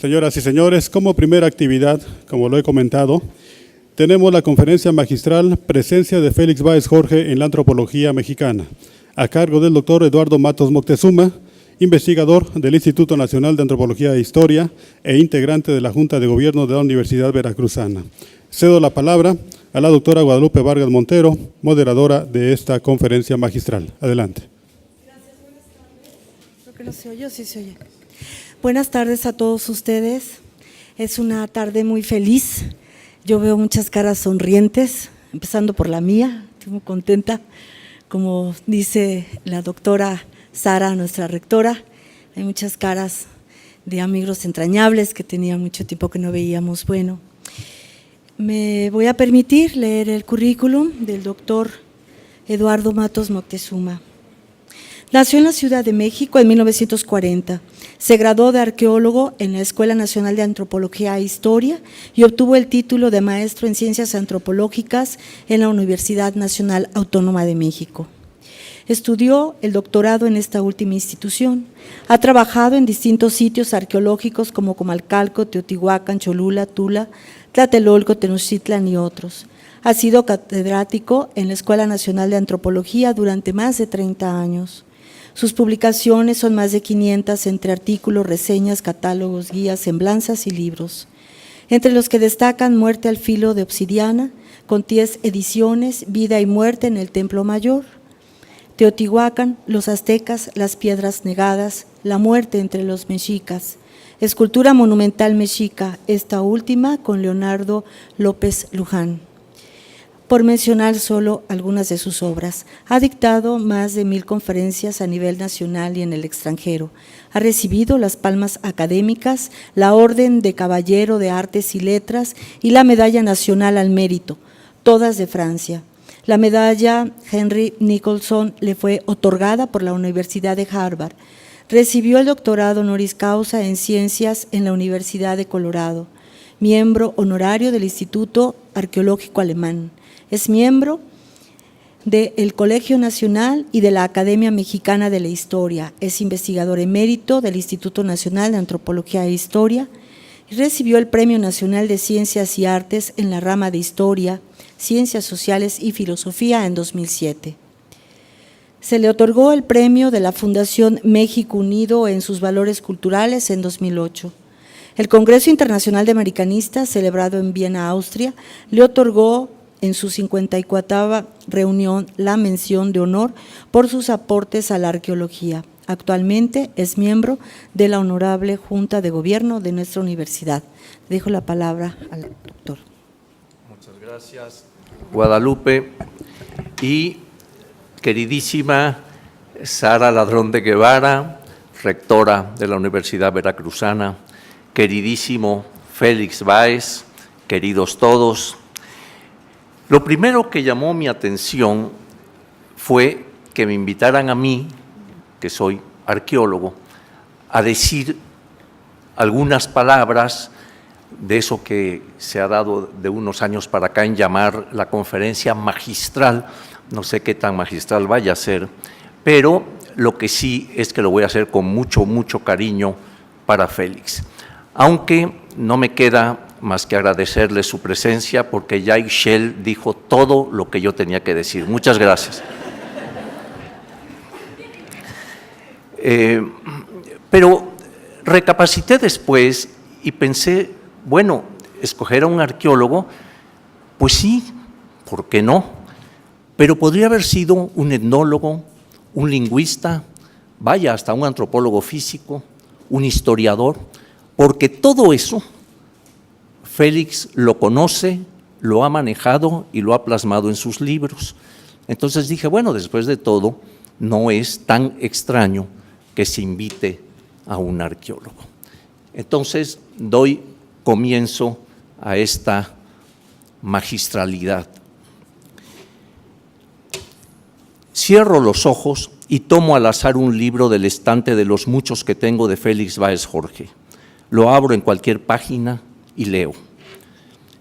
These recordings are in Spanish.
Señoras y señores, como primera actividad, como lo he comentado, tenemos la conferencia magistral Presencia de Félix Báez Jorge en la Antropología Mexicana, a cargo del doctor Eduardo Matos Moctezuma, investigador del Instituto Nacional de Antropología e Historia e integrante de la Junta de Gobierno de la Universidad Veracruzana. Cedo la palabra a la doctora Guadalupe Vargas Montero, moderadora de esta conferencia magistral. Adelante. Gracias, buenas tardes. Creo que no se oye, sí se oye. Buenas tardes a todos ustedes. Es una tarde muy feliz. Yo veo muchas caras sonrientes, empezando por la mía. Estoy muy contenta. Como dice la doctora Sara, nuestra rectora, hay muchas caras de amigos entrañables que tenía mucho tiempo que no veíamos. Bueno, me voy a permitir leer el currículum del doctor Eduardo Matos Moctezuma. Nació en la Ciudad de México en 1940. Se graduó de arqueólogo en la Escuela Nacional de Antropología e Historia y obtuvo el título de maestro en Ciencias Antropológicas en la Universidad Nacional Autónoma de México. Estudió el doctorado en esta última institución. Ha trabajado en distintos sitios arqueológicos como Comalcalco, Teotihuacán, Cholula, Tula, Tlatelolco, Tenochtitlan y otros. Ha sido catedrático en la Escuela Nacional de Antropología durante más de 30 años. Sus publicaciones son más de 500 entre artículos, reseñas, catálogos, guías, semblanzas y libros, entre los que destacan Muerte al filo de obsidiana, con 10 ediciones, Vida y muerte en el Templo Mayor, Teotihuacán, los aztecas, las piedras negadas, La muerte entre los mexicas, Escultura monumental mexica, esta última con Leonardo López Luján. Por mencionar solo algunas de sus obras, ha dictado más de 1000 conferencias a nivel nacional y en el extranjero. Ha recibido las palmas académicas, la Orden de Caballero de Artes y Letras y la Medalla Nacional al Mérito, todas de Francia. La medalla Henry Nicholson le fue otorgada por la Universidad de Harvard. Recibió el doctorado honoris causa en Ciencias en la Universidad de Colorado. Miembro honorario del Instituto Arqueológico Alemán. Es miembro del Colegio Nacional y de la Academia Mexicana de la Historia. Es investigador emérito del Instituto Nacional de Antropología e Historia y recibió el Premio Nacional de Ciencias y Artes en la rama de Historia, Ciencias Sociales y Filosofía en 2007. Se le otorgó el premio de la Fundación México Unido en sus valores culturales en 2008. El Congreso Internacional de Americanistas, celebrado en Viena, Austria, le otorgó en su 54ª reunión la mención de honor por sus aportes a la arqueología. Actualmente es miembro de la Honorable Junta de Gobierno de nuestra universidad. Dejo la palabra al doctor. Muchas gracias, Guadalupe. Y queridísima Sara Ladrón de Guevara, rectora de la Universidad Veracruzana, queridísimo Félix Báez, queridos todos. Lo primero que llamó mi atención fue que me invitaran a mí, que soy arqueólogo, a decir algunas palabras de eso que se ha dado de unos años para acá en llamar la conferencia magistral. No sé qué tan magistral vaya a ser, pero lo que sí es que lo voy a hacer con mucho, mucho cariño para Félix. Aunque no me queda más que agradecerle su presencia, porque ya Ixchel dijo todo lo que yo tenía que decir. Muchas gracias. Pero recapacité después y pensé, bueno, escoger a un arqueólogo, pues sí, ¿por qué no? Pero podría haber sido un etnólogo, un lingüista, vaya, hasta un antropólogo físico, un historiador, porque todo eso Félix lo conoce, lo ha manejado y lo ha plasmado en sus libros. Entonces dije, bueno, después de todo, no es tan extraño que se invite a un arqueólogo. Entonces doy comienzo a esta magistralidad. Cierro los ojos y tomo al azar un libro del estante de los muchos que tengo de Félix Báez Jorge. Lo abro en cualquier página y leo.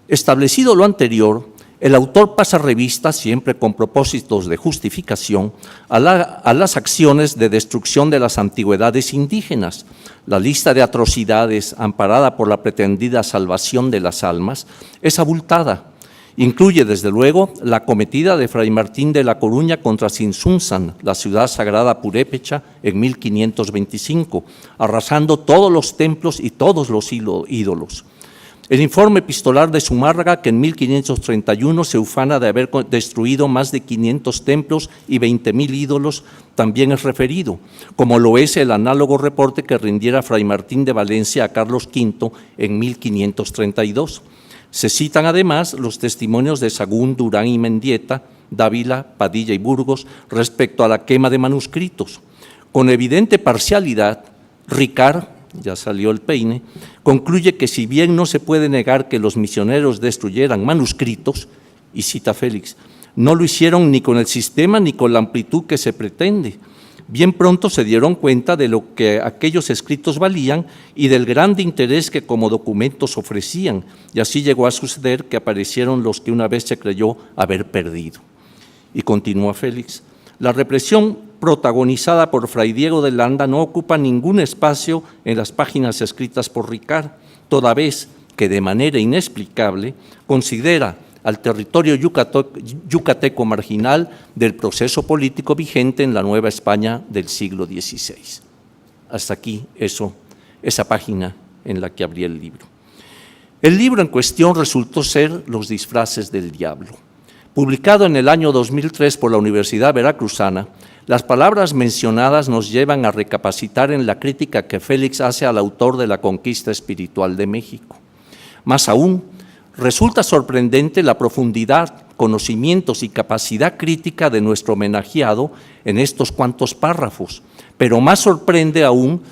Establecido lo anterior, El autor pasa revista, siempre con propósitos de justificación, a las acciones de destrucción de las antigüedades indígenas. La lista de atrocidades, amparada por la pretendida salvación de las almas, es abultada. Incluye, desde luego, la acometida de Fray Martín de la Coruña contra Tzintzuntzan, la ciudad sagrada purépecha, en 1525, arrasando todos los templos y todos los ídolos. El informe epistolar de Zumárraga, que en 1531 se ufana de haber destruido más de 500 templos y 20.000 ídolos, también es referido, como lo es el análogo reporte que rindiera Fray Martín de Valencia a Carlos V en 1532. Se citan además los testimonios de Sagún, Durán y Mendieta, Dávila, Padilla y Burgos respecto a la quema de manuscritos. Con evidente parcialidad, Ricard, ya salió el peine, concluye que si bien no se puede negar que los misioneros destruyeran manuscritos, y cita Félix, no lo hicieron ni con el sistema ni con la amplitud que se pretende. Bien pronto se dieron cuenta de lo que aquellos escritos valían y del grande interés que como documentos ofrecían, y así llegó a suceder que aparecieron los que una vez se creyó haber perdido. Y continúa Félix, la represión protagonizada por Fray Diego de Landa no ocupa ningún espacio en las páginas escritas por Ricard, toda vez que de manera inexplicable considera al territorio yucateco marginal del proceso político vigente en la Nueva España del siglo XVI. Hasta aquí esa página en la que abrí el libro. El libro en cuestión resultó ser Los disfraces del diablo. Publicado en el año 2003 por la Universidad Veracruzana, las palabras mencionadas nos llevan a recapacitar en la crítica que Félix hace al autor de la conquista espiritual de México. Más aún, resulta sorprendente la profundidad, conocimientos y capacidad crítica de nuestro homenajeado en estos cuantos párrafos, pero más sorprendente aún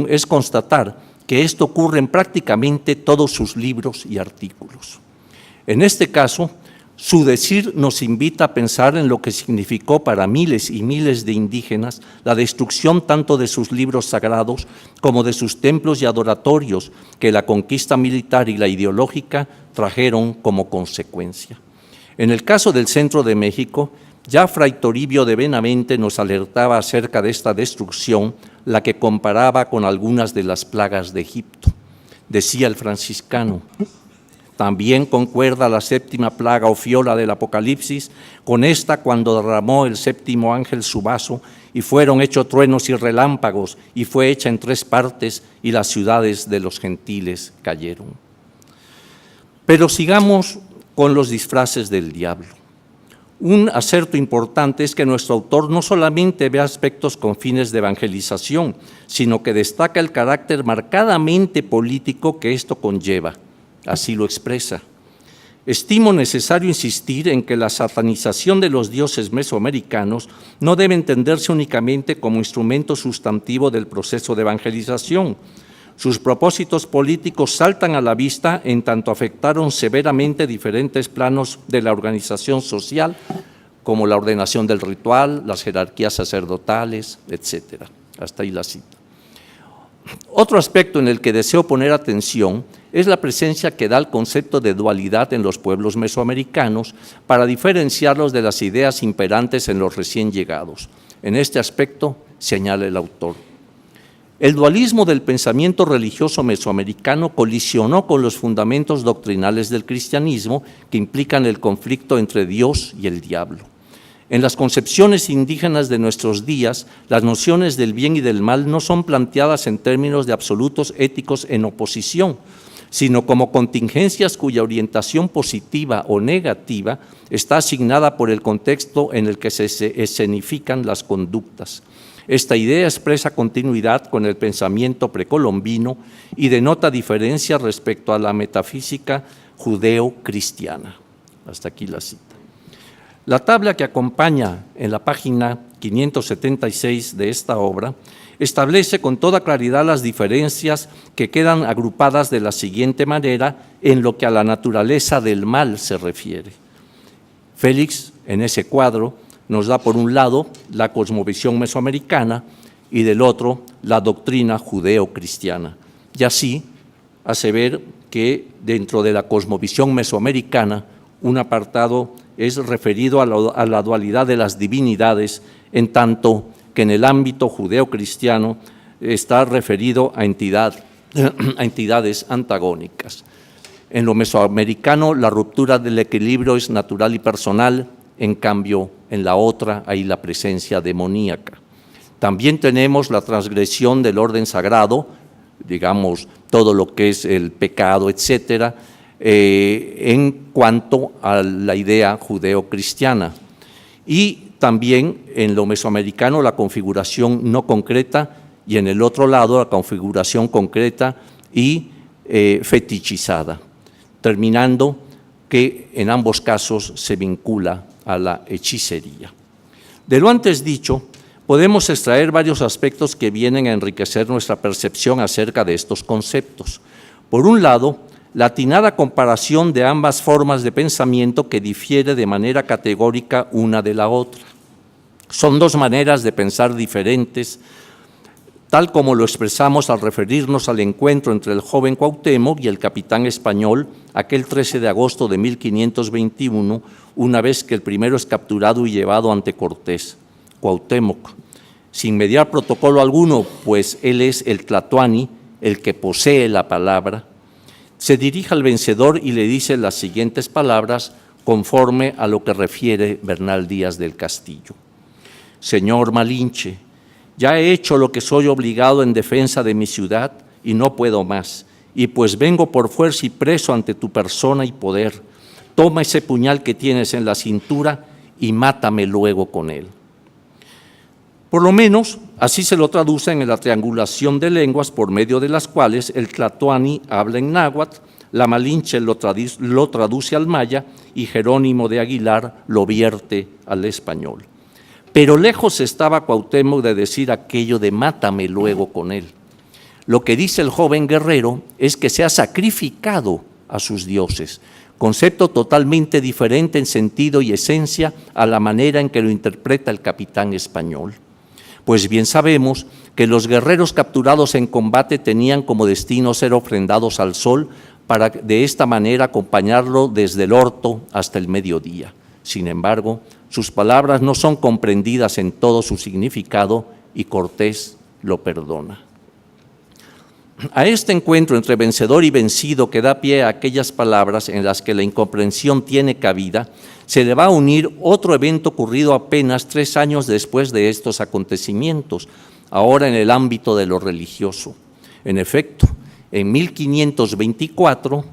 es constatar que esto ocurre en prácticamente todos sus libros y artículos. En este caso, su decir nos invita a pensar en lo que significó para miles y miles de indígenas la destrucción tanto de sus libros sagrados como de sus templos y adoratorios que la conquista militar y la ideológica trajeron como consecuencia. En el caso del centro de México, ya Fray Toribio de Benavente nos alertaba acerca de esta destrucción, la que comparaba con algunas de las plagas de Egipto. Decía el franciscano: también concuerda la séptima plaga o fiola del Apocalipsis con esta cuando derramó el séptimo ángel su vaso y fueron hechos truenos y relámpagos y fue hecha en 3 partes y las ciudades de los gentiles cayeron. Pero sigamos con los disfraces del diablo. Un acerto importante es que nuestro autor no solamente ve aspectos con fines de evangelización, sino que destaca el carácter marcadamente político que esto conlleva. Así lo expresa. Estimo necesario insistir en que la satanización de los dioses mesoamericanos no debe entenderse únicamente como instrumento sustantivo del proceso de evangelización. Sus propósitos políticos saltan a la vista en tanto afectaron severamente diferentes planos de la organización social, como la ordenación del ritual, las jerarquías sacerdotales, etc. Hasta ahí la cita. Otro aspecto en el que deseo poner atención es la presencia que da el concepto de dualidad en los pueblos mesoamericanos para diferenciarlos de las ideas imperantes en los recién llegados. En este aspecto señala el autor: el dualismo del pensamiento religioso mesoamericano colisionó con los fundamentos doctrinales del cristianismo que implican el conflicto entre Dios y el diablo. En las concepciones indígenas de nuestros días, las nociones del bien y del mal no son planteadas en términos de absolutos éticos en oposición, sino como contingencias cuya orientación positiva o negativa está asignada por el contexto en el que se escenifican las conductas. Esta idea expresa continuidad con el pensamiento precolombino y denota diferencia respecto a la metafísica judeo-cristiana. Hasta aquí la cita. La tabla que acompaña en la página 576 de esta obra establece con toda claridad las diferencias que quedan agrupadas de la siguiente manera en lo que a la naturaleza del mal se refiere. Félix, en ese cuadro, nos da por un lado la cosmovisión mesoamericana y del otro la doctrina judeo-cristiana. Y así hace ver que dentro de la cosmovisión mesoamericana, un apartado es referido a la dualidad de las divinidades, en tanto que en el ámbito judeo-cristiano está referido a entidades antagónicas. En lo mesoamericano, la ruptura del equilibrio es natural y personal, en cambio, en la otra hay la presencia demoníaca. También tenemos la transgresión del orden sagrado, digamos, todo lo que es el pecado, etcétera, en cuanto a la idea judeo-cristiana. Y también en lo mesoamericano la configuración no concreta y en el otro lado la configuración concreta y fetichizada, terminando que en ambos casos se vincula a la hechicería. De lo antes dicho, podemos extraer varios aspectos que vienen a enriquecer nuestra percepción acerca de estos conceptos. Por un lado, la atinada comparación de ambas formas de pensamiento que difiere de manera categórica una de la otra. Son dos maneras de pensar diferentes, tal como lo expresamos al referirnos al encuentro entre el joven Cuauhtémoc y el capitán español aquel 13 de agosto de 1521, una vez que el primero es capturado y llevado ante Cortés. Cuauhtémoc, sin mediar protocolo alguno, pues él es el tlatoani, el que posee la palabra, se dirige al vencedor y le dice las siguientes palabras conforme a lo que refiere Bernal Díaz del Castillo. Señor Malinche, ya he hecho lo que soy obligado en defensa de mi ciudad y no puedo más, y pues vengo por fuerza y preso ante tu persona y poder. Toma ese puñal que tienes en la cintura y mátame luego con él. Por lo menos, así se lo traducen en la triangulación de lenguas por medio de las cuales el tlatoani habla en náhuatl, la Malinche lo traduce al maya y Jerónimo de Aguilar lo vierte al español. Pero lejos estaba Cuauhtémoc de decir aquello de mátame luego con él. Lo que dice el joven guerrero es que se ha sacrificado a sus dioses, concepto totalmente diferente en sentido y esencia a la manera en que lo interpreta el capitán español. Pues bien sabemos que los guerreros capturados en combate tenían como destino ser ofrendados al sol para de esta manera acompañarlo desde el orto hasta el mediodía. Sin embargo, sus palabras no son comprendidas en todo su significado y Cortés lo perdona. A este encuentro entre vencedor y vencido que da pie a aquellas palabras en las que la incomprensión tiene cabida, se le va a unir otro evento ocurrido apenas 3 años después de estos acontecimientos, ahora en el ámbito de lo religioso. En efecto, en 1524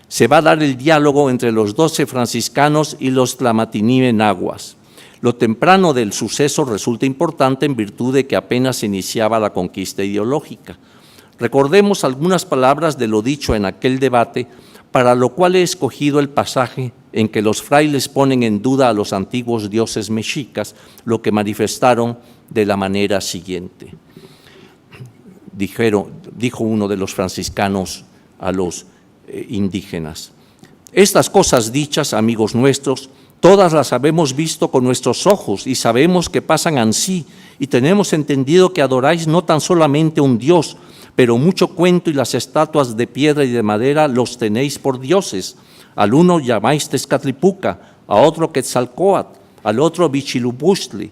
se va a dar el diálogo entre los 12 franciscanos y los tlamatinibe nahuas. Lo temprano del suceso resulta importante en virtud de que apenas se iniciaba la conquista ideológica. Recordemos algunas palabras de lo dicho en aquel debate, para lo cual he escogido el pasaje en que los frailes ponen en duda a los antiguos dioses mexicas, lo que manifestaron de la manera siguiente. Dijo uno de los franciscanos a los indígenas: estas cosas dichas, amigos nuestros, todas las habemos visto con nuestros ojos y sabemos que pasan ansí, y tenemos entendido que adoráis no tan solamente un Dios, pero mucho cuento y las estatuas de piedra y de madera los tenéis por dioses. Al uno llamáis Tezcatlipuca, a otro Quetzalcóatl, al otro Vichilupustli,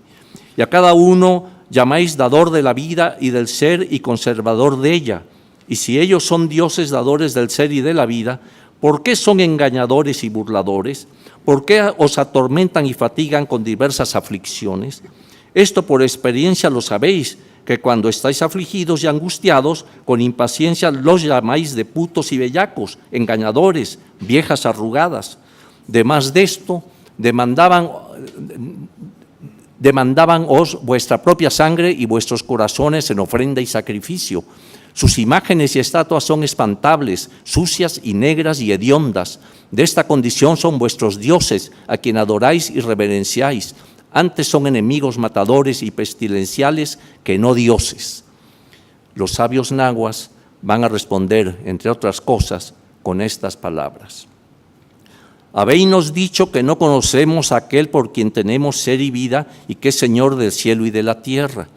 y a cada uno llamáis dador de la vida y del ser y conservador de ella. Y si ellos son dioses dadores del ser y de la vida, ¿por qué son engañadores y burladores? ¿Por qué os atormentan y fatigan con diversas aflicciones? Esto por experiencia lo sabéis, que cuando estáis afligidos y angustiados, con impaciencia los llamáis de putos y bellacos, engañadores, viejas arrugadas. Demás de esto, demandábanos vuestra propia sangre y vuestros corazones en ofrenda y sacrificio. Sus imágenes y estatuas son espantables, sucias y negras y hediondas. De esta condición son vuestros dioses, a quien adoráis y reverenciáis. Antes son enemigos matadores y pestilenciales que no dioses. Los sabios nahuas van a responder, entre otras cosas, con estas palabras. Habéisnos dicho que no conocemos a aquel por quien tenemos ser y vida y que es Señor del cielo y de la tierra.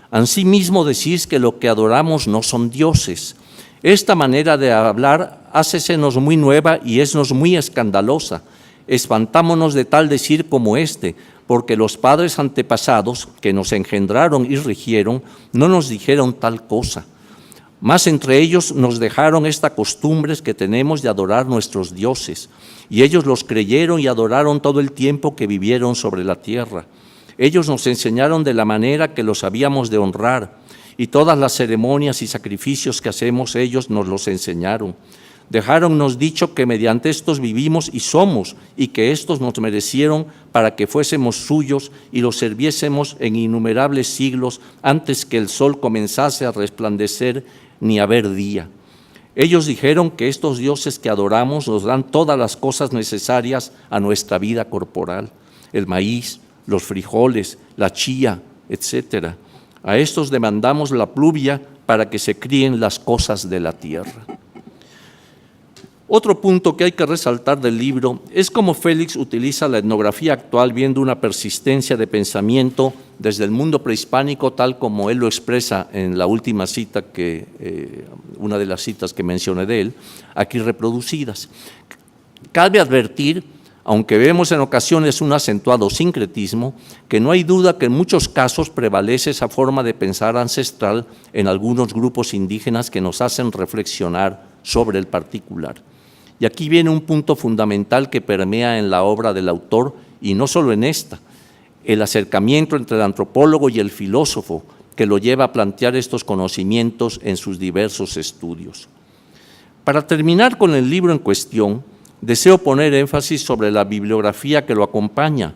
Asimismo decís que lo que adoramos no son dioses. Esta manera de hablar hácesenos muy nueva y esnos muy escandalosa. Espantámonos de tal decir como este, porque los padres antepasados que nos engendraron y rigieron no nos dijeron tal cosa. Mas entre ellos nos dejaron estas costumbres que tenemos de adorar nuestros dioses, y ellos los creyeron y adoraron todo el tiempo que vivieron sobre la tierra. Ellos nos enseñaron de la manera que los habíamos de honrar, y todas las ceremonias y sacrificios que hacemos ellos nos los enseñaron. Dejáronnos dicho que mediante estos vivimos y somos, y que estos nos merecieron para que fuésemos suyos y los sirviésemos en innumerables siglos antes que el sol comenzase a resplandecer ni haber día. Ellos dijeron que estos dioses que adoramos nos dan todas las cosas necesarias a nuestra vida corporal, el maíz, los frijoles, la chía, etc. A estos demandamos la pluvia para que se críen las cosas de la tierra. Otro punto que hay que resaltar del libro es cómo Félix utiliza la etnografía actual viendo una persistencia de pensamiento desde el mundo prehispánico, tal como él lo expresa en la última cita, una de las citas que mencioné de él, aquí reproducidas. Cabe advertir, aunque vemos en ocasiones un acentuado sincretismo, que no hay duda que en muchos casos prevalece esa forma de pensar ancestral en algunos grupos indígenas que nos hacen reflexionar sobre el particular. Y aquí viene un punto fundamental que permea en la obra del autor, y no solo en esta, el acercamiento entre el antropólogo y el filósofo que lo lleva a plantear estos conocimientos en sus diversos estudios. Para terminar con el libro en cuestión, deseo poner énfasis sobre la bibliografía que lo acompaña,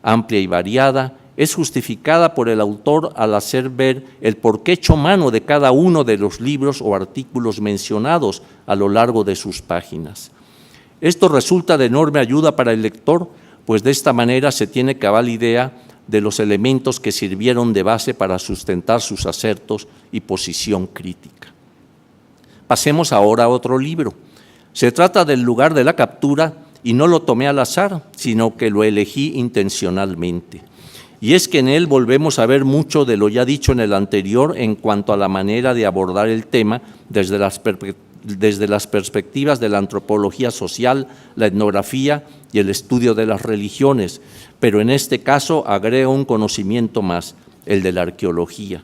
amplia y variada, es justificada por el autor al hacer ver el porqué hecho mano de cada uno de los libros o artículos mencionados a lo largo de sus páginas. Esto resulta de enorme ayuda para el lector, pues de esta manera se tiene cabal idea de los elementos que sirvieron de base para sustentar sus acertos y posición crítica. Pasemos ahora a otro libro. Se trata del lugar de la captura y no lo tomé al azar, sino que lo elegí intencionalmente. Y es que en él volvemos a ver mucho de lo ya dicho en el anterior en cuanto a la manera de abordar el tema desde las perspectivas de la antropología social, la etnografía y el estudio de las religiones, pero en este caso agrega un conocimiento más, el de la arqueología.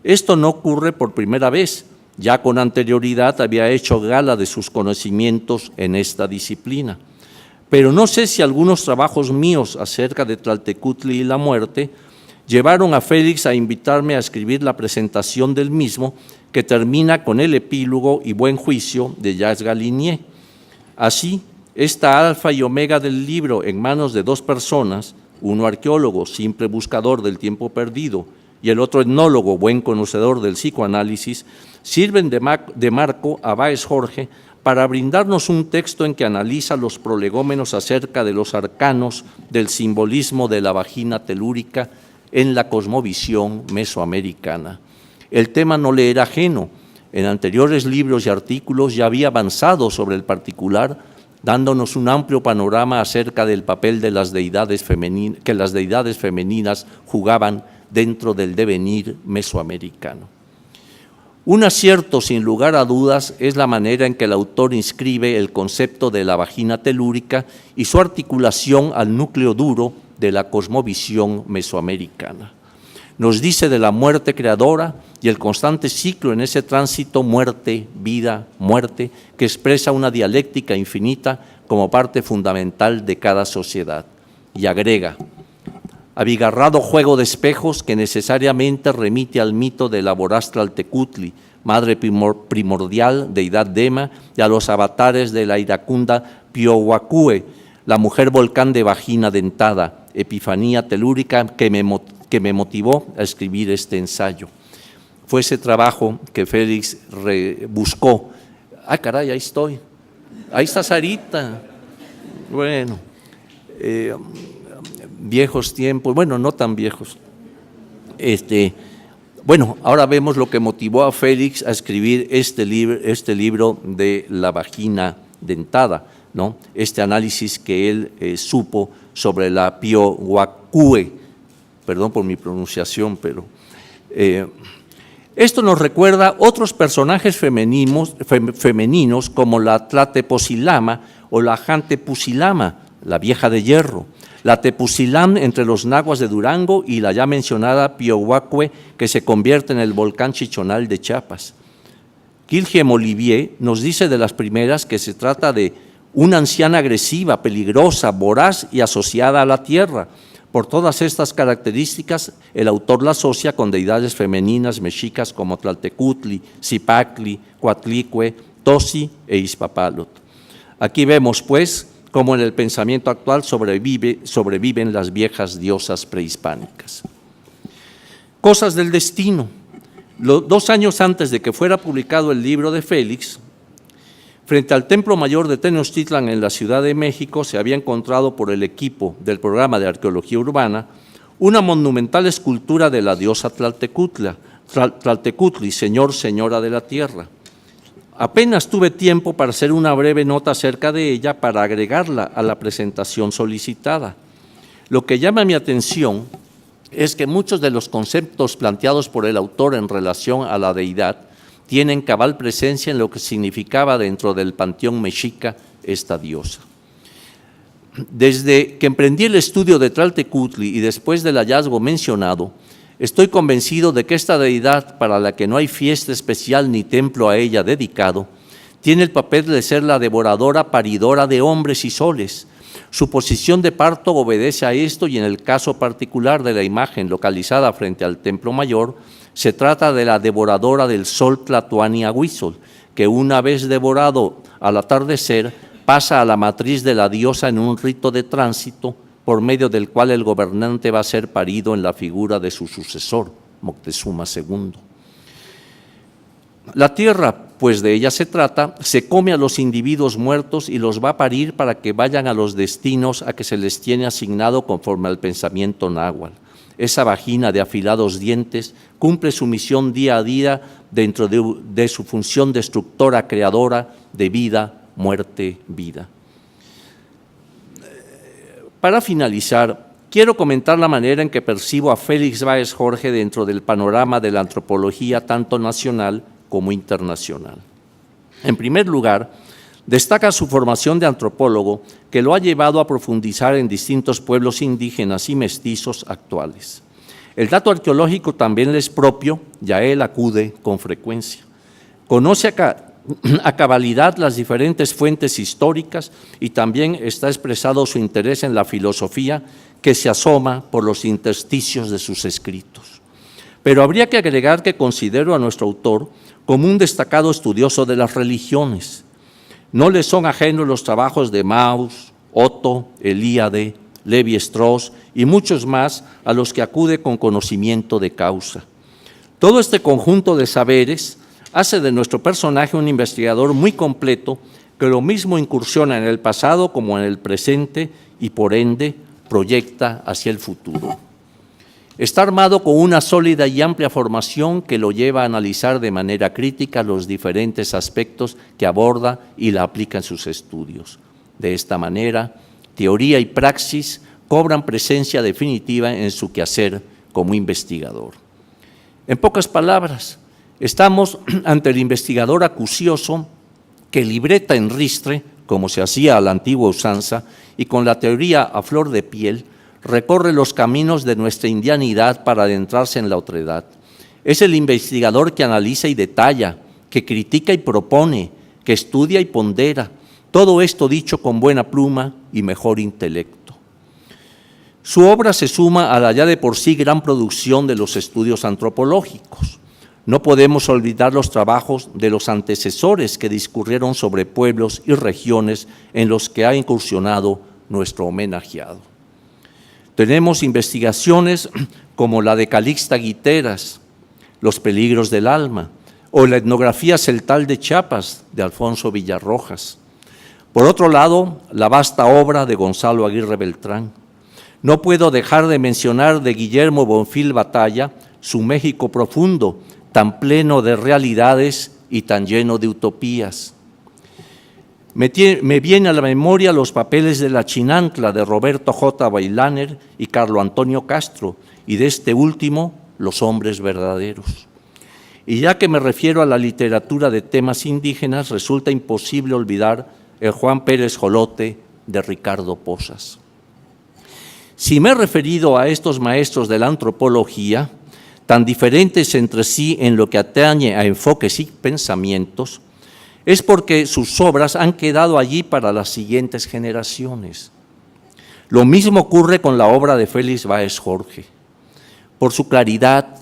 Esto no ocurre por primera vez, ya con anterioridad había hecho gala de sus conocimientos en esta disciplina. Pero no sé si algunos trabajos míos acerca de Tlaltecutli y la muerte llevaron a Félix a invitarme a escribir la presentación del mismo, que termina con el epílogo y buen juicio de Jacques Galinier. Así, esta alfa y omega del libro en manos de dos personas, uno arqueólogo, simple buscador del tiempo perdido, y el otro etnólogo, buen conocedor del psicoanálisis, sirven de marco a Báez Jorge para brindarnos un texto en que analiza los prolegómenos acerca de los arcanos del simbolismo de la vagina telúrica en la cosmovisión mesoamericana. El tema no le era ajeno. En anteriores libros y artículos ya había avanzado sobre el particular, dándonos un amplio panorama acerca del papel de las deidades que las deidades femeninas jugaban dentro del devenir mesoamericano. Un acierto, sin lugar a dudas, es la manera en que el autor inscribe el concepto de la vagina telúrica y su articulación al núcleo duro de la cosmovisión mesoamericana. Nos dice de la muerte creadora y el constante ciclo en ese tránsito muerte, vida, muerte, que expresa una dialéctica infinita como parte fundamental de cada sociedad. Y agrega: abigarrado juego de espejos que necesariamente remite al mito de la voraz Tlaltecutli, madre primordial, deidad Dema, y a los avatares de la iracunda Piohuacue, la mujer volcán de vagina dentada, epifanía telúrica que me motivó a escribir este ensayo. Fue ese trabajo que Félix buscó. ¡Ah, caray, ahí estoy! Ahí está Sarita. Bueno, viejos tiempos, bueno, no tan viejos. Bueno, ahora vemos lo que motivó a Félix a escribir este libro de la vagina dentada, ¿no? Este análisis que él supo sobre la Piohuacue, perdón por mi pronunciación, pero Esto nos recuerda otros personajes femeninos como la Tlateposilama o la Jantepusilama, la vieja de hierro, la Tepusilán entre los nahuas de Durango y la ya mencionada Piohuacue, que se convierte en el volcán Chichonal de Chiapas. Guilhem Olivier nos dice de las primeras que se trata de una anciana agresiva, peligrosa, voraz y asociada a la tierra. Por todas estas características, el autor la asocia con deidades femeninas mexicas como Tlaltecutli, Zipacli, Coatlicue, Tosi e Izpapalot. Aquí vemos, pues, cómo en el pensamiento actual sobreviven las viejas diosas prehispánicas. Cosas del destino. 2 años antes de que fuera publicado el libro de Félix, frente al Templo Mayor de Tenochtitlan en la Ciudad de México se había encontrado por el equipo del programa de arqueología urbana una monumental escultura de la diosa Tlaltecutli, señor, señora de la tierra. Apenas tuve tiempo para hacer una breve nota acerca de ella para agregarla a la presentación solicitada. Lo que llama mi atención es que muchos de los conceptos planteados por el autor en relación a la deidad tienen cabal presencia en lo que significaba dentro del panteón mexica esta diosa. Desde que emprendí el estudio de Tlaltecutli y después del hallazgo mencionado, estoy convencido de que esta deidad, para la que no hay fiesta especial ni templo a ella dedicado, tiene el papel de ser la devoradora paridora de hombres y soles. Su posición de parto obedece a esto y en el caso particular de la imagen localizada frente al Templo Mayor, se trata de la devoradora del sol Tlatoani-Ahuizotl, que una vez devorado al atardecer pasa a la matriz de la diosa en un rito de tránsito por medio del cual el gobernante va a ser parido en la figura de su sucesor, Moctezuma II. La tierra, pues de ella se trata, se come a los individuos muertos y los va a parir para que vayan a los destinos a que se les tiene asignado conforme al pensamiento náhuatl. Esa vagina de afilados dientes cumple su misión día a día dentro de su función destructora, creadora de vida, muerte, vida. Para finalizar, quiero comentar la manera en que percibo a Félix Báez Jorge dentro del panorama de la antropología tanto nacional como internacional. En primer lugar, destaca su formación de antropólogo que lo ha llevado a profundizar en distintos pueblos indígenas y mestizos actuales. El dato arqueológico también le es propio y a él acude con frecuencia. Conoce a cabalidad las diferentes fuentes históricas y también está expresado su interés en la filosofía que se asoma por los intersticios de sus escritos. Pero habría que agregar que considero a nuestro autor como un destacado estudioso de las religiones. No le son ajenos los trabajos de Mauss, Otto, Elíade, Levi-Strauss y muchos más a los que acude con conocimiento de causa. Todo este conjunto de saberes hace de nuestro personaje un investigador muy completo que lo mismo incursiona en el pasado como en el presente y por ende proyecta hacia el futuro. Está armado con una sólida y amplia formación que lo lleva a analizar de manera crítica los diferentes aspectos que aborda y la aplica en sus estudios. De esta manera, teoría y praxis cobran presencia definitiva en su quehacer como investigador. En pocas palabras, estamos ante el investigador acucioso que libreta en ristre, como se hacía a la antigua usanza, y con la teoría a flor de piel, recorre los caminos de nuestra indianidad para adentrarse en la otredad. Es el investigador que analiza y detalla, que critica y propone, que estudia y pondera, todo esto dicho con buena pluma y mejor intelecto. Su obra se suma a la ya de por sí gran producción de los estudios antropológicos. No podemos olvidar los trabajos de los antecesores que discurrieron sobre pueblos y regiones en los que ha incursionado nuestro homenajeado. Tenemos investigaciones como la de Calixta Guiteras, Los peligros del alma, o la etnografía celtal de Chiapas, de Alfonso Villarrojas. Por otro lado, la vasta obra de Gonzalo Aguirre Beltrán. No puedo dejar de mencionar de Guillermo Bonfil Batalla, su México profundo, tan pleno de realidades y tan lleno de utopías. Me viene a la memoria los papeles de La Chinantla de Roberto J. Bailaner y Carlo Antonio Castro, y de este último, Los hombres verdaderos. Y ya que me refiero a la literatura de temas indígenas, resulta imposible olvidar el Juan Pérez Jolote de Ricardo Posas. Si me he referido a estos maestros de la antropología, tan diferentes entre sí en lo que atañe a enfoques y pensamientos, es porque sus obras han quedado allí para las siguientes generaciones. Lo mismo ocurre con la obra de Félix Báez Jorge. Por su claridad,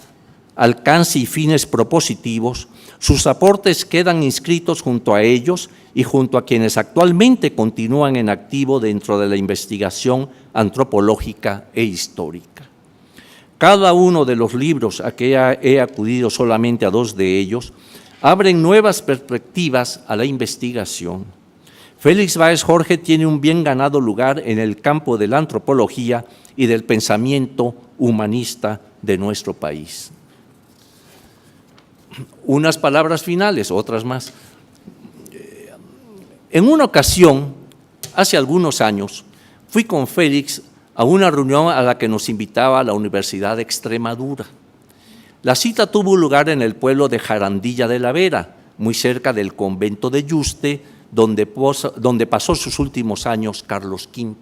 alcance y fines propositivos, sus aportes quedan inscritos junto a ellos y junto a quienes actualmente continúan en activo dentro de la investigación antropológica e histórica. Cada uno de los libros a que he acudido solamente a 2 de ellos abren nuevas perspectivas a la investigación. Félix Báez Jorge tiene un bien ganado lugar en el campo de la antropología y del pensamiento humanista de nuestro país. Unas palabras finales, otras más. En una ocasión, hace algunos años, fui con Félix a una reunión a la que nos invitaba la Universidad de Extremadura. La cita tuvo lugar en el pueblo de Jarandilla de la Vera, muy cerca del convento de Yuste, donde pasó sus últimos años Carlos V.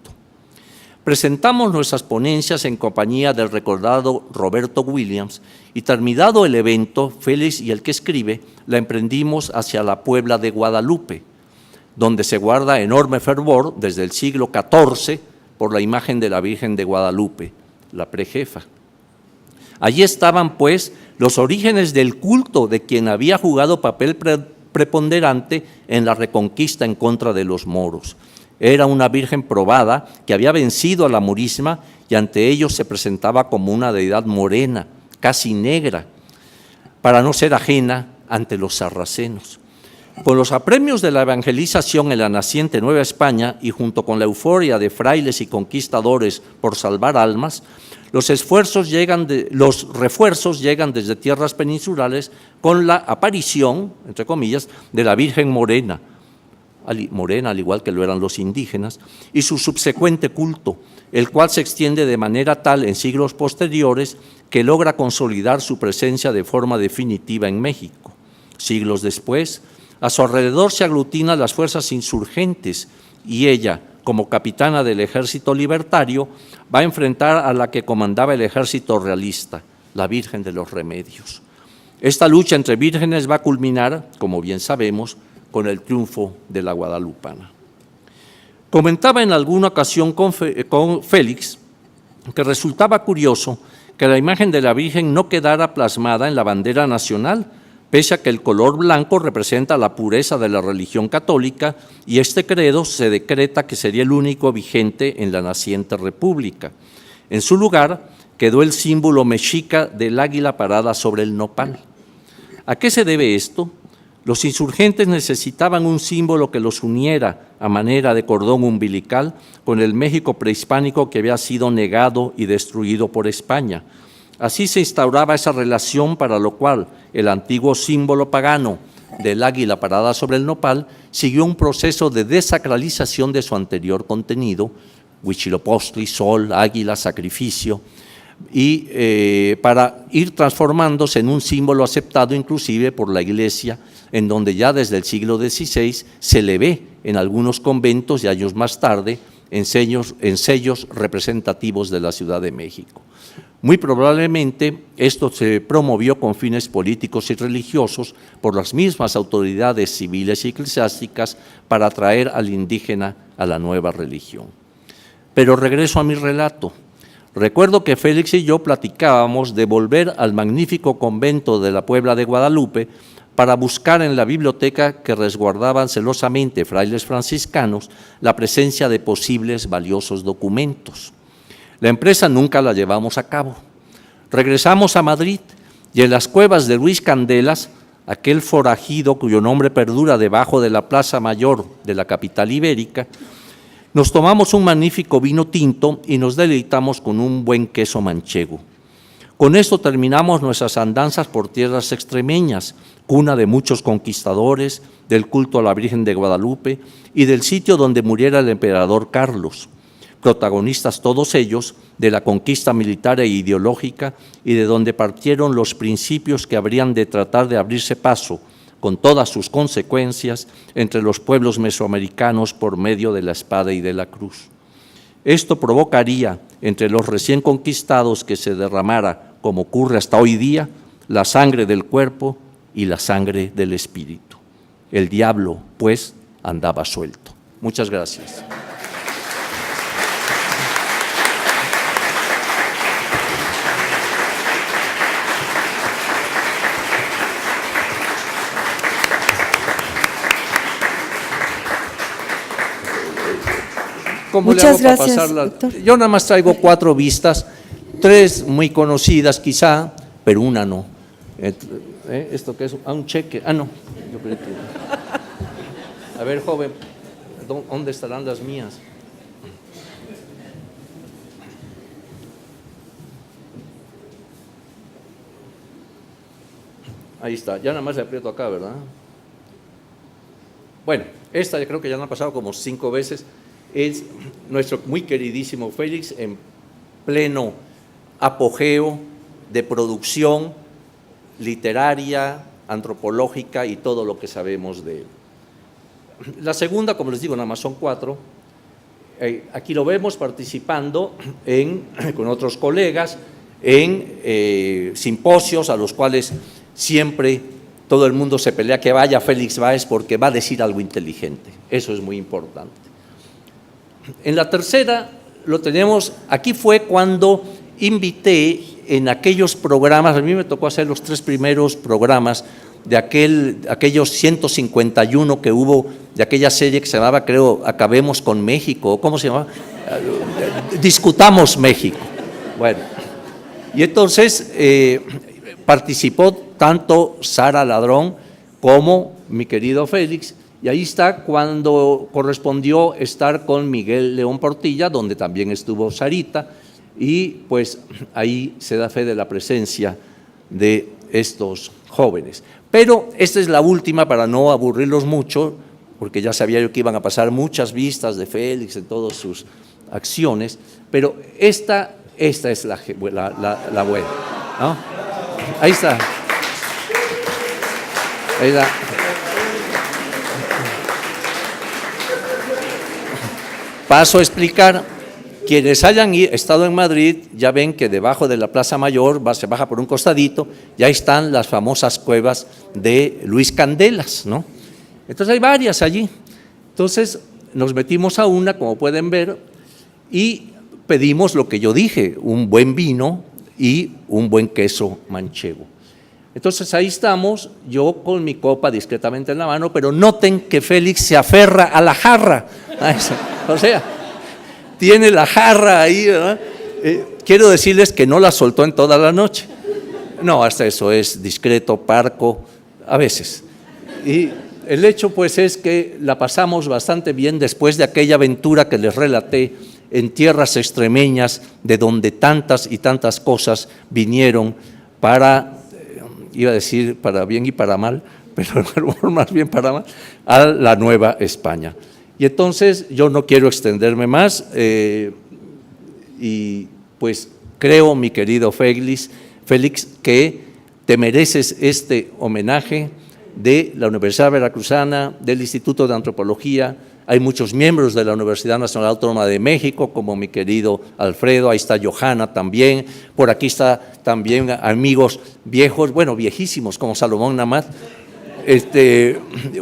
Presentamos nuestras ponencias en compañía del recordado Roberto Williams y terminado el evento, Félix y el que escribe, la emprendimos hacia la Puebla de Guadalupe, donde se guarda enorme fervor desde el siglo XIV por la imagen de la Virgen de Guadalupe, la prejefa. Allí estaban, pues, los orígenes del culto de quien había jugado papel preponderante en la reconquista en contra de los moros. Era una virgen probada que había vencido a la morisma y ante ellos se presentaba como una deidad morena, casi negra, para no ser ajena ante los sarracenos. Con los apremios de la evangelización en la naciente Nueva España y junto con la euforia de frailes y conquistadores por salvar almas, los refuerzos llegan desde tierras peninsulares con la aparición, entre comillas, de la Virgen morena, al igual que lo eran los indígenas, y su subsecuente culto, el cual se extiende de manera tal en siglos posteriores que logra consolidar su presencia de forma definitiva en México. Siglos después, a su alrededor se aglutinan las fuerzas insurgentes y ella, como capitana del ejército libertario, va a enfrentar a la que comandaba el ejército realista, la Virgen de los Remedios. Esta lucha entre vírgenes va a culminar, como bien sabemos, con el triunfo de la guadalupana. Comentaba en alguna ocasión con Félix que resultaba curioso que la imagen de la Virgen no quedara plasmada en la bandera nacional, pese a que el color blanco representa la pureza de la religión católica y este credo se decreta que sería el único vigente en la naciente república. En su lugar quedó el símbolo mexica del águila parada sobre el nopal. ¿A qué se debe esto? Los insurgentes necesitaban un símbolo que los uniera a manera de cordón umbilical con el México prehispánico que había sido negado y destruido por España. Así se instauraba esa relación, para lo cual el antiguo símbolo pagano del águila parada sobre el nopal siguió un proceso de desacralización de su anterior contenido, Huitzilopochtli, sol, águila, sacrificio, y para ir transformándose en un símbolo aceptado inclusive por la Iglesia, en donde ya desde el siglo XVI se le ve en algunos conventos y años más tarde en sellos representativos de la Ciudad de México. Muy probablemente esto se promovió con fines políticos y religiosos por las mismas autoridades civiles y eclesiásticas para atraer al indígena a la nueva religión. Pero regreso a mi relato. Recuerdo que Félix y yo platicábamos de volver al magnífico convento de la Puebla de Guadalupe para buscar en la biblioteca que resguardaban celosamente frailes franciscanos la presencia de posibles valiosos documentos. La empresa nunca la llevamos a cabo. Regresamos a Madrid y en las cuevas de Luis Candelas, aquel forajido cuyo nombre perdura debajo de la Plaza Mayor de la capital ibérica, nos tomamos un magnífico vino tinto y nos deleitamos con un buen queso manchego. Con esto terminamos nuestras andanzas por tierras extremeñas, cuna de muchos conquistadores, del culto a la Virgen de Guadalupe y del sitio donde muriera el emperador Carlos. protagonistas todos ellos de la conquista militar e ideológica y de donde partieron los principios que habrían de tratar de abrirse paso, con todas sus consecuencias, entre los pueblos mesoamericanos por medio de la espada y de la cruz. Esto provocaría entre los recién conquistados que se derramara, como ocurre hasta hoy día, la sangre del cuerpo y la sangre del espíritu. El diablo, pues, andaba suelto. Muchas gracias. ¿Cómo Muchas le hago gracias, para pasarla? doctor. Yo nada más traigo 4 vistas, 3 muy conocidas quizá, pero una no. ¿Esto qué es? Un cheque. No. Yo creo que... A ver, joven, ¿dónde estarán las mías? Ahí está, ya nada más le aprieto acá, ¿verdad? Bueno, esta yo creo que ya me ha pasado como 5 veces. Es nuestro muy queridísimo Félix en pleno apogeo de producción literaria, antropológica y todo lo que sabemos de él. La segunda, como les digo, nada más son 4. Aquí lo vemos participando con otros colegas en simposios a los cuales siempre todo el mundo se pelea que vaya Félix Báez porque va a decir algo inteligente. Eso es muy importante. En la tercera lo tenemos, aquí fue cuando invité en aquellos programas, a mí me tocó hacer los 3 primeros programas de aquellos 151 que hubo, de aquella serie que se llamaba, creo, Acabemos con México, ¿cómo se llamaba? Discutamos México. Bueno, y entonces participó tanto Sara Ladrón como mi querido Félix, y ahí está cuando correspondió estar con Miguel León Portilla, donde también estuvo Sarita, y pues ahí se da fe de la presencia de estos jóvenes. Pero esta es la última para no aburrirlos mucho, porque ya sabía yo que iban a pasar muchas vistas de Félix en todas sus acciones, pero esta es la buena, ¿no? Ahí está. Ahí está. Paso a explicar. Quienes hayan estado en Madrid ya ven que debajo de la Plaza Mayor se baja por un costadito, ya están las famosas cuevas de Luis Candelas, ¿no? Entonces hay varias allí. Entonces nos metimos a una, como pueden ver, y pedimos lo que yo dije, un buen vino y un buen queso manchego. Entonces ahí estamos, yo con mi copa discretamente en la mano, pero noten que Félix se aferra a la jarra. O sea, tiene la jarra ahí, ¿verdad? Quiero decirles que no la soltó en toda la noche. No, hasta eso es discreto, parco, a veces. Y el hecho pues es que la pasamos bastante bien después de aquella aventura que les relaté en tierras extremeñas, de donde tantas y tantas cosas vinieron para, iba a decir para bien y para mal, pero más bien para mal, a la Nueva España. Y entonces yo no quiero extenderme más y pues creo, mi querido Félix, que te mereces este homenaje de la Universidad Veracruzana, del Instituto de Antropología. Hay muchos miembros de la Universidad Nacional Autónoma de México, como mi querido Alfredo, ahí está Johanna también, por aquí está también amigos viejos, bueno, viejísimos, como Salomón Namat.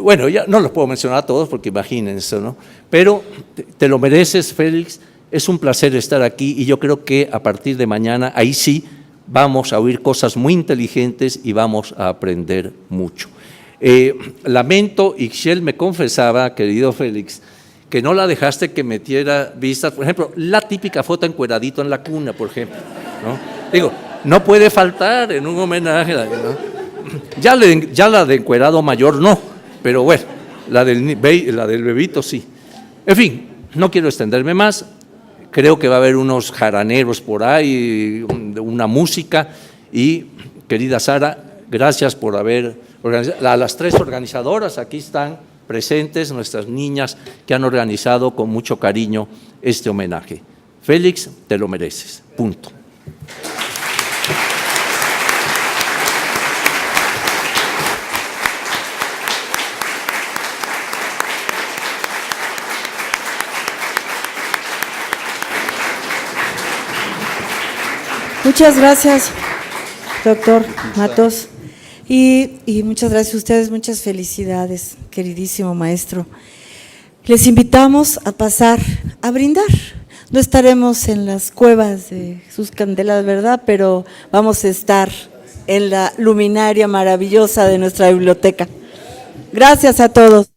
Bueno, ya no los puedo mencionar a todos porque imagínense, ¿no? Pero te lo mereces, Félix, es un placer estar aquí y yo creo que a partir de mañana, ahí sí, vamos a oír cosas muy inteligentes y vamos a aprender mucho. Lamento, Ixchel me confesaba, querido Félix, que no la dejaste que metiera vistas, por ejemplo, la típica foto encueradito en la cuna, por ejemplo, ¿no? Digo, no puede faltar en un homenaje, ¿no? Ya la de encuerado mayor no, pero bueno, la del bebito sí. En fin, no quiero extenderme más, creo que va a haber unos jaraneros por ahí, una música y, querida Sara, gracias por haber organizado. A las 3 organizadoras aquí están presentes, nuestras niñas que han organizado con mucho cariño este homenaje. Félix, te lo mereces. Punto. Muchas gracias, doctor Matos. Y muchas gracias a ustedes, muchas felicidades, queridísimo maestro. Les invitamos a pasar a brindar. No estaremos en las cuevas de sus candelas, ¿verdad? Pero vamos a estar en la luminaria maravillosa de nuestra biblioteca. Gracias a todos.